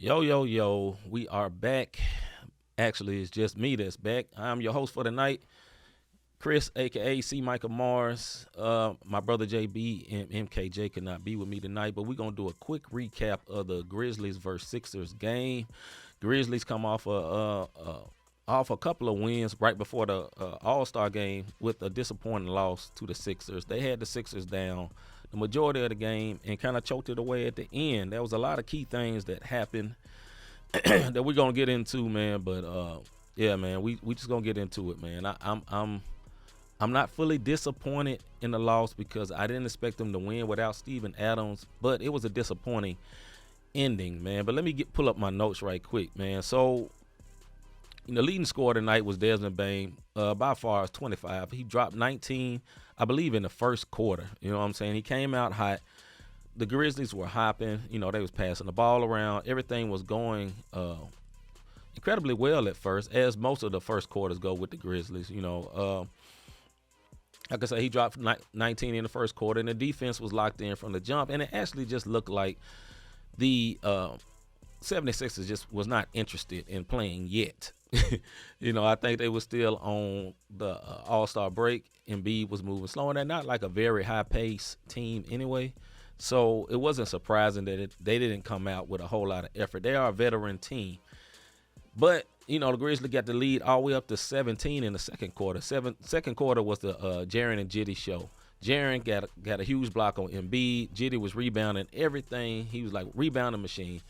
Yo, yo, yo, we are back. Actually, it's just me that's back. I'm your host for the night, Chris, aka C. Michael Mars. My brother JB and MKJ could not be with me tonight, but we're gonna do a quick recap of the Grizzlies versus Sixers game. Grizzlies come off a couple of wins right before the All Star game with a disappointing loss to the Sixers. They had the Sixers down the majority of the game and kind of choked it away at the end. There was a lot of key things that happened that we're gonna get into, man. But yeah, man, we just gonna get into it, man. I'm not fully disappointed in the loss because I didn't expect them to win without Steven Adams, but it was a disappointing ending, man. But let me pull up my notes right quick, man. So the leading scorer tonight was Desmond Bain. By far, it's 25. He dropped 19, I believe, in the first quarter. You know what I'm saying? He came out hot. The Grizzlies were hopping. You know, they was passing the ball around. Everything was going incredibly well at first, as most of the first quarters go with the Grizzlies. You know, like I said, he dropped 19 in the first quarter, and the defense was locked in from the jump. And it actually just looked like the 76ers just was not interested in playing yet. You know, I think they were still on the All-Star break. Embiid was moving slow, and they're not like a very high-paced team anyway. So it wasn't surprising that they didn't come out with a whole lot of effort. They are a veteran team. But, you know, the Grizzlies got the lead all the way up to 17 in the second quarter. Second quarter was the Jaren and Jitty show. Jaren got a huge block on Embiid. Jitty was rebounding everything. He was like rebounding machine.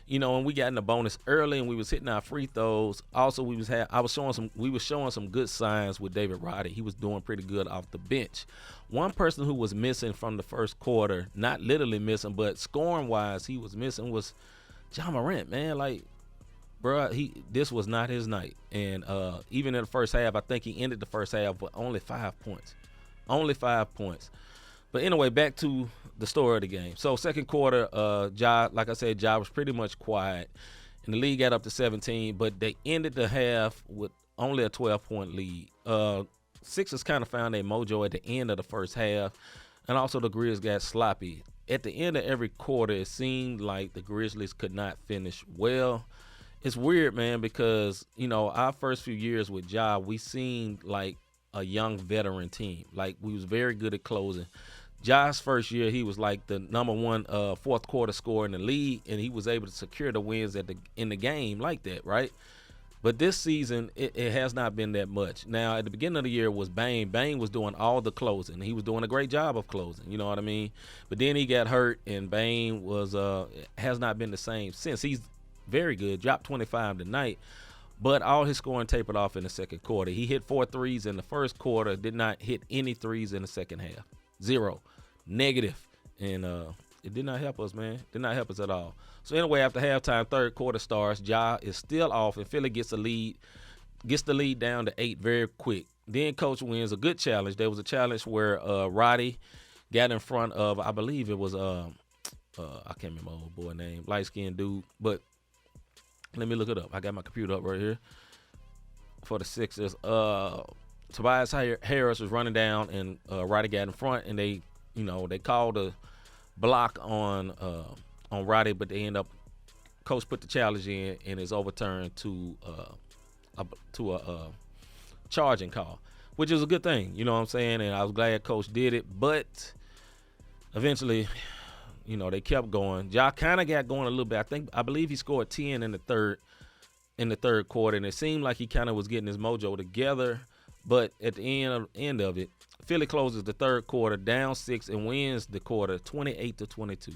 You know, and we got in the bonus early, and we was hitting our free throws. Also, we was showing some good signs with David Roddy. He was doing pretty good off the bench. One person who was missing from the first quarter, not literally missing, but scoring wise, he was missing was John Morant. Man, like, bro, this was not his night. And even in the first half, I think he ended the first half with only 5 points. Only 5 points. But anyway, back to the story of the game. So second quarter, like I said, Ja was pretty much quiet. And the lead got up to 17, but they ended the half with only a 12-point lead. Sixers kind of found their mojo at the end of the first half. And also the Grizz got sloppy. At the end of every quarter, it seemed like the Grizzlies could not finish well. It's weird, man, because, you know, our first few years with Ja, we seemed like a young veteran team. Like, we was very good at closing. Ja's first year, he was like the number one fourth quarter scorer in the league, and he was able to secure the wins in the game like that, right? But this season, it has not been that much. Now, at the beginning of the year was Bane. Bane was doing all the closing. He was doing a great job of closing, you know what I mean? But then he got hurt, and Bane has not been the same since. He's very good, dropped 25 tonight, but all his scoring tapered off in the second quarter. He hit 4 threes in the first quarter, did not hit any threes in the second half. 0. Negative. And it did not help us, man. Did not help us at all. So anyway, after halftime, third quarter starts. Ja is still off, and Philly gets the lead down to 8 very quick. Then Coach wins a good challenge. There was a challenge where Roddy got in front of, I believe it was I can't remember my old boy name, light-skinned dude, but let me look it up. I got my computer up right here for the Sixers. Tobias Harris was running down, and Roddy got in front, and they called a block on Roddy, but they end up, coach put the challenge in, and it's overturned to a charging call, which is a good thing, you know what I'm saying? And I was glad coach did it, but eventually, you know, they kept going. Ja kind of got going a little bit. I believe he scored 10 in the third quarter, and it seemed like he kind of was getting his mojo together. But at the end of it, Philly closes the third quarter down 6 and wins the quarter 28-22.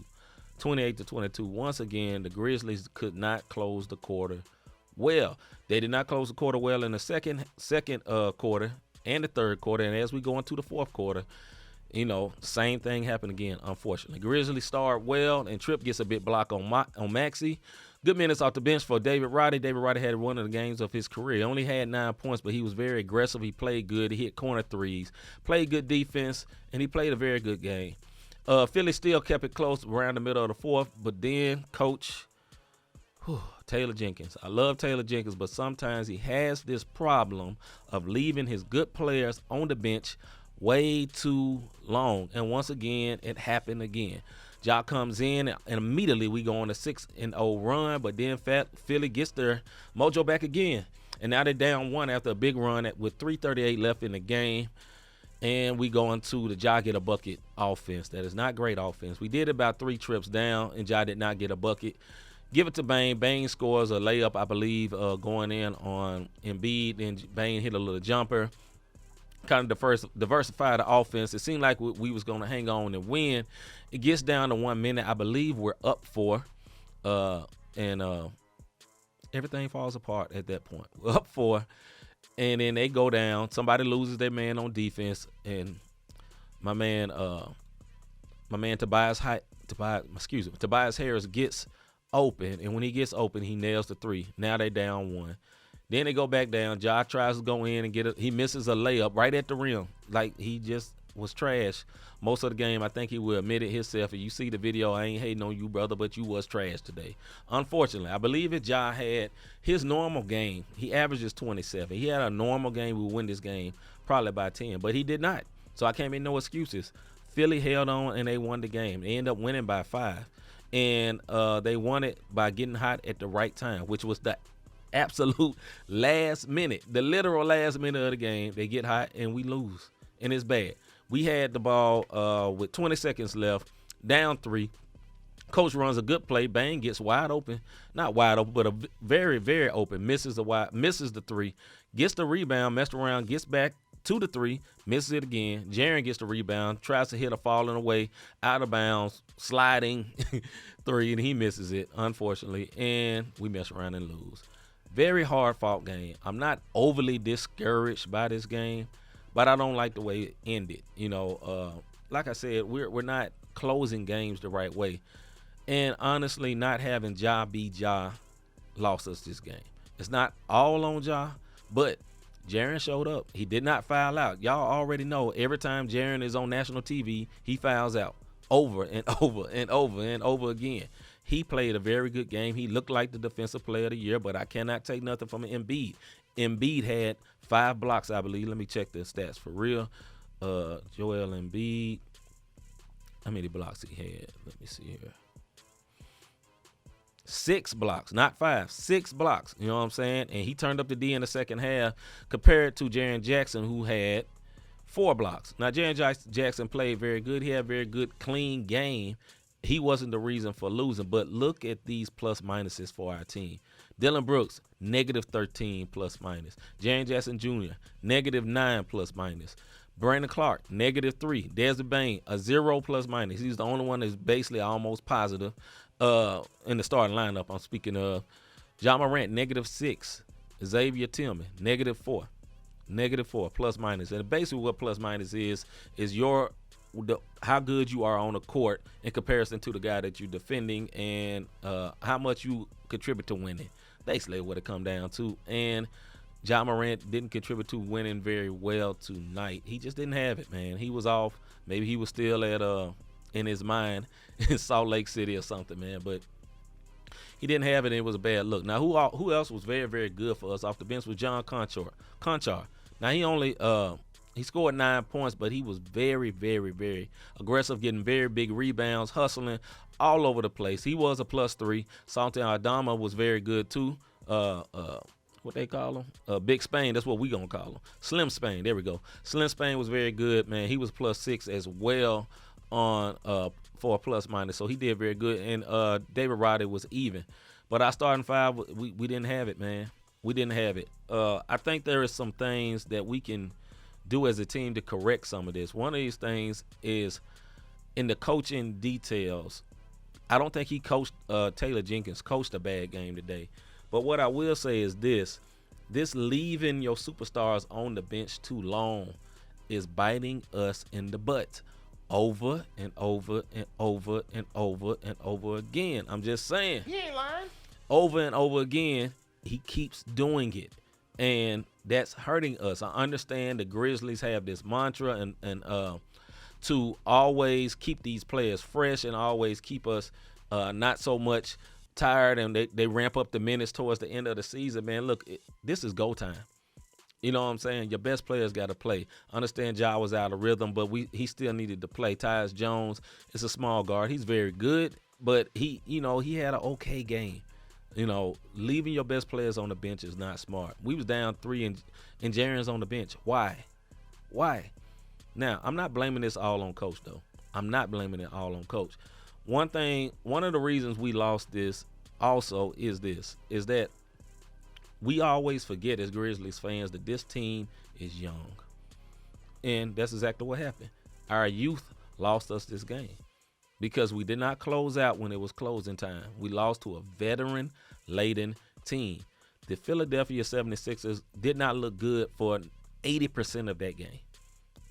28-22. Once again, the Grizzlies could not close the quarter well. They did not close the quarter well in the second quarter and the third quarter. And as we go into the fourth quarter, you know, same thing happened again, unfortunately. Grizzlies start well, and Tripp gets a bit block on Maxey. Good minutes off the bench for David Roddy. David Roddy had one of the games of his career. He only had 9 points, but he was very aggressive. He played good. He hit corner threes, played good defense, and he played a very good game. Philly still kept it close around the middle of the fourth, but then Coach Taylor Jenkins. I love Taylor Jenkins, but sometimes he has this problem of leaving his good players on the bench way too long. And once again, it happened again. Ja comes in, and immediately we go on a 6-0 run, but then Philly gets their mojo back again. And now they're down 1 after a big run with 3:38 left in the game. And we go into the Ja get a bucket offense. That is not great offense. We did about 3 trips down, and Ja did not get a bucket. Give it to Bane. Bane scores a layup, I believe, going in on Embiid. Then Bane hit a little jumper. Kind of diversify the offense. It seemed like we was going to hang on and win. It gets down to 1 minute. I believe we're up 4. And everything falls apart at that point. We're up 4. And then they go down. Somebody loses their man on defense, and my man Tobias Harris gets open, and when he gets open, he nails the 3. Now they down 1. Then they go back down. Ja tries to go in and get it. He misses a layup right at the rim, like he just was trash most of the game. I think he will admit it himself. And you see the video, I ain't hating on you, brother, but you was trash today. Unfortunately, I believe if Ja had his normal game, he averages 27. He had a normal game, we would win this game probably by 10, but he did not. So I can't make no excuses. Philly held on, and they won the game. They ended up winning by 5. And they won it by getting hot at the right time, which was the absolute last minute, the literal last minute of the game. They get hot, and we lose, and it's bad. We had the ball with 20 seconds left, down 3. Coach runs a good play. Bane gets wide open. Not wide open, but a very, very open. Misses the 3. Gets the rebound, messed around, gets back to the 3, misses it again. Jaren gets the rebound, tries to hit a falling away, out of bounds, sliding 3, and he misses it, unfortunately. And we mess around and lose. Very hard-fought game. I'm not overly discouraged by this game, but I don't like the way it ended. Like I said, we're not closing games the right way. And honestly, not having Ja be Ja lost us this game. It's not all on Ja, but Jaren showed up. He did not foul out. Y'all already know every time Jaren is on national TV, he fouls out over and over and over and over again. He played a very good game. He looked like the defensive player of the year, but I cannot take nothing from Embiid. Embiid had 5 blocks, I believe. Let me check the stats for real. Joel Embiid. How many blocks he had? Let me see here. 6 blocks, not 5, 6 blocks. You know what I'm saying? And he turned up the D in the second half compared to Jaren Jackson, who had 4 blocks. Now, Jaren Jackson played very good. He had a very good, clean game. He wasn't the reason for losing, but look at these plus minuses for our team. Dylan Brooks, -13 plus minus. Jaren Jackson Jr., -9 plus minus. Brandon Clark, -3. Desmond Bane, a 0 plus minus. He's the only one that's basically almost positive in the starting lineup. I'm speaking of John Morant, -6. Xavier Tillman, -4. -4 plus minus. And basically what plus minus is how good you are on the court in comparison to the guy that you're defending, and how much you contribute to winning. Basically what it come down to. And John Morant didn't contribute to winning very well tonight. He just didn't have it, man. He was off. Maybe he was still at in his mind in Salt Lake City or something, man. But he didn't have it, and it was a bad look. Now, who else was very, very good for us off the bench was John Conchar. Now, he only he scored 9 points, but he was very, very, very aggressive, getting very big rebounds, hustling all over the place. He was a +3. Santi Aldama was very good too. What they call him? Big Spain. That's what we gonna call him. Slim Spain. There we go. Slim Spain was very good, man. He was +6 as well on for a plus minus. So he did very good. And David Roddy was even. But our starting 5, we didn't have it, man. We didn't have it. I think there is some things that we can do as a team to correct some of this. One of these things is in the coaching details. I don't think Taylor Jenkins coached a bad game today. But what I will say is this leaving your superstars on the bench too long is biting us in the butt over and over and over and over and over again. I'm just saying. He ain't lying. Over and over again, he keeps doing it. And that's hurting us. I understand the Grizzlies have this mantra and to always keep these players fresh and always keep us not so much tired, and they ramp up the minutes towards the end of the season. Man, look, this is go time. You know what I'm saying? Your best players got to play. Understand Ja was out of rhythm, but he still needed to play. Tyus Jones is a small guard. He's very good, but he had an okay game. Leaving your best players on the bench is not smart. We was down 3 and Jaren's on the bench. Why? Why? Now, I'm not blaming this all on coach though. I'm not blaming it all on coach. One of the reasons we lost this also is that we always forget as Grizzlies fans that this team is young. And that's exactly what happened. Our youth lost us this game because we did not close out when it was closing time. We lost to a veteran-laden team. The Philadelphia 76ers did not look good for 80% of that game.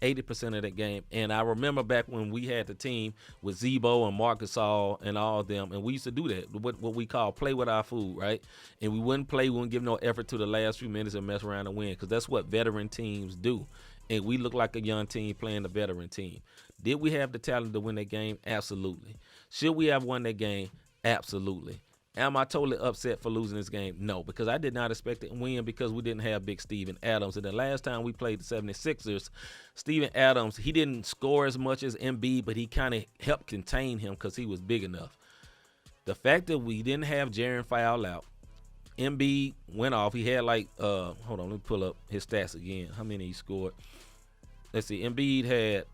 80% of that game. And I remember back when we had the team with Zebo and Marc Gasol and all of them, and we used to do that, what we call play with our food, right? And we wouldn't give no effort to the last few minutes and mess around and win, because that's what veteran teams do. And we look like a young team playing a veteran team. Did we have the talent to win that game? Absolutely. Should we have won that game? Absolutely. Am I totally upset for losing this game? No, because I did not expect it to win because we didn't have big Steven Adams. And the last time we played the 76ers, Steven Adams, he didn't score as much as Embiid, but he kind of helped contain him because he was big enough. The fact that we didn't have Jaren foul out, Embiid went off. He had hold on, let me pull up his stats again. How many he scored? Let's see. Embiid had,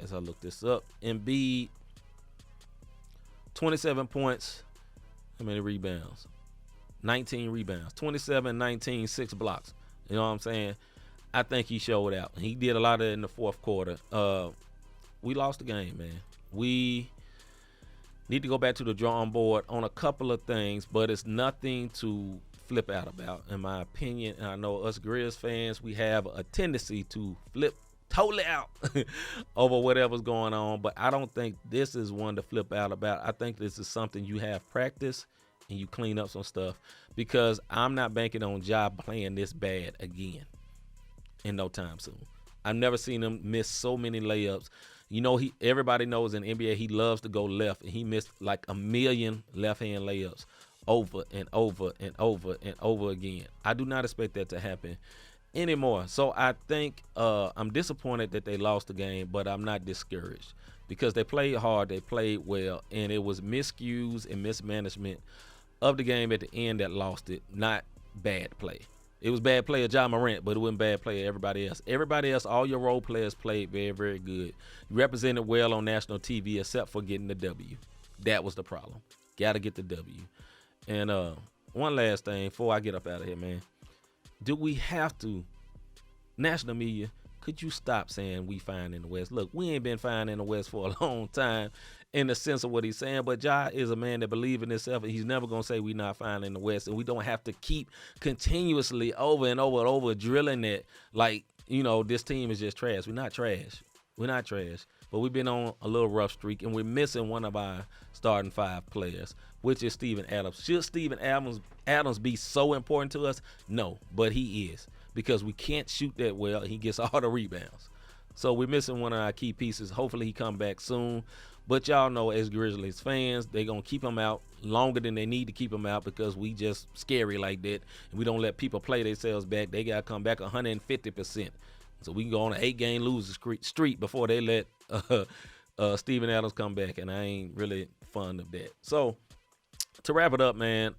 as I look this up, Embiid, 27 points. How many rebounds? 19 rebounds. 27, 19, 6 blocks. You know what I'm saying? I think he showed out. He did a lot of it in the fourth quarter. We lost the game, man. We need to go back to the drawing board on a couple of things, but it's nothing to flip out about, in my opinion. And I know us Grizz fans, we have a tendency to flip totally out over whatever's going on, but I don't think this is one to flip out about. I think this is something you have practice and you clean up some stuff, because I'm not banking on Ja playing this bad again in no time soon. I've never seen him miss so many layups. Everybody knows in NBA he loves to go left, and he missed like a million left-hand layups over and over and over and over again. I do not expect that to happen anymore. So I think I'm disappointed that they lost the game, but I'm not discouraged because they played hard, they played well, and it was miscues and mismanagement of the game at the end that lost it, not bad play. It was bad play of Ja Morant, but it wasn't bad play of everybody else. Everybody else, all your role players played very, very good. You represented well on national TV except for getting the W. That was the problem. Got to get the W. And one last thing before I get up out of here, man. Do we have to, national media, could you stop saying we fine in the West? Look, we ain't been fine in the West for a long time in the sense of what he's saying, but Ja is a man that believes in himself, and he's never going to say we not fine in the West, and we don't have to keep continuously over and over and over drilling it like, this team is just trash. We're not trash. We're not trash, but we've been on a little rough streak, and we're missing one of our starting 5 players, which is Steven Adams. Should Steven Adams be so important to us? No, but he is, because we can't shoot that well. He gets all the rebounds. So we're missing one of our key pieces. Hopefully he come back soon. But y'all know, as Grizzlies fans, they're going to keep him out longer than they need to keep him out because we just scary like that. And we don't let people play themselves back. They got to come back 150%. So we can go on an 8-game losing streak before they let Steven Adams come back. And I ain't really fond of that. So to wrap it up, man,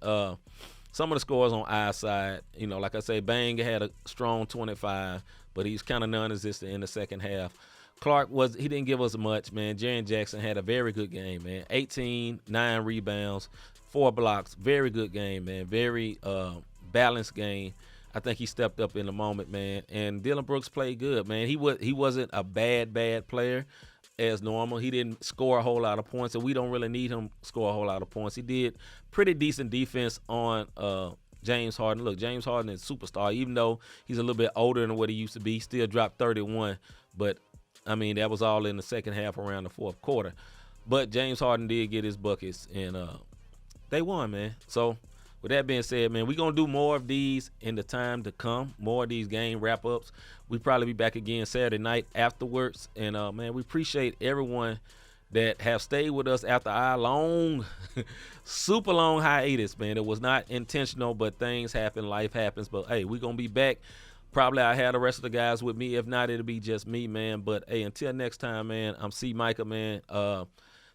some of the scores on our side, like I say, Bang had a strong 25, but he's kind of non-existent in the second half. Clark he didn't give us much, man. Jaren Jackson had a very good game, man. 18, 9 rebounds, 4 blocks. Very good game, man. Very balanced game. I think he stepped up in the moment, man. And Dillon Brooks played good, man. He wasn't a bad player as normal. He didn't score a whole lot of points, and we don't really need him to score a whole lot of points. He did pretty decent defense on James Harden. Look, James Harden is a superstar. Even though he's a little bit older than what he used to be, he still dropped 31. But that was all in the second half around the fourth quarter. But James Harden did get his buckets, and they won, man. So with that being said, man, we're going to do more of these in the time to come, more of these game wrap-ups. We'll probably be back again Saturday night afterwards. And, man, we appreciate everyone that have stayed with us after our long, super long hiatus, man. It was not intentional, but things happen, life happens. But hey, we're gonna be back. Probably I'll have the rest of the guys with me. If not, it'll be just me, man. But hey, until next time, man, I'm C. Micah, man.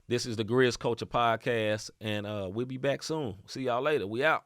This is the Grizz Culture Podcast, and we'll be back soon. See y'all later. We out.